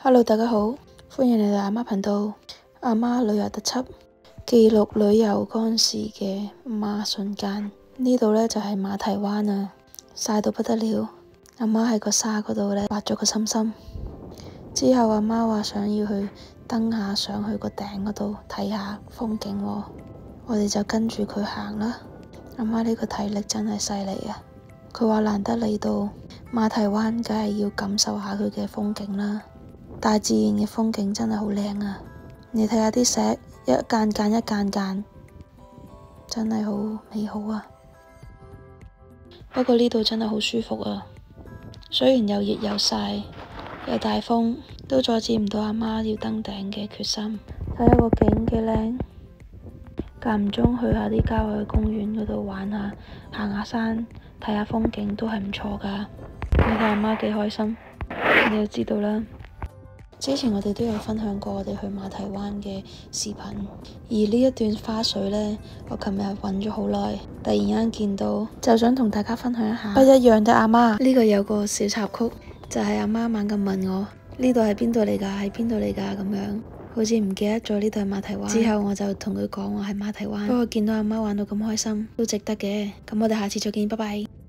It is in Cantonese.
Hello，大家好，歡迎嚟到阿媽頻道。阿媽旅遊特輯，記錄旅遊嗰陣時嘅媽瞬間。呢度呢就係馬蹄灣啊，曬到不得了。阿媽喺個沙嗰度呢畫咗個心心。之後阿媽話想要去登下上去個頂嗰度睇下風景喎，我哋就跟住佢行啦。阿媽呢個體力真係犀利啊！佢話難得嚟到馬蹄灣，梗係要感受下佢嘅風景啦。大自然嘅風景真係好靚啊！你睇下啲石一間間一間間，真係好美好啊！不過呢度真係好舒服啊，雖然又熱又曬又大風，都阻止唔到阿媽要登頂嘅決心。睇下個景幾靚，間唔中去下啲郊外公園嗰度玩下，行下山，睇下風景都係唔錯噶。你睇阿媽幾開心，你就知道啦。之前我哋都有分享過我哋去馬蹄灣嘅視頻，而呢一段花絮呢，我琴日揾咗好耐，突然間見到，就想同大家分享一下。不一樣的阿媽，呢個有個小插曲，就係阿媽猛咁問我呢度係邊度嚟㗎？係邊度嚟㗎？咁樣好似唔記得咗呢度係馬蹄灣。之後我就同佢講我係馬蹄灣。不過見到阿媽玩到咁開心，都值得嘅。咁我哋下次再見，拜拜。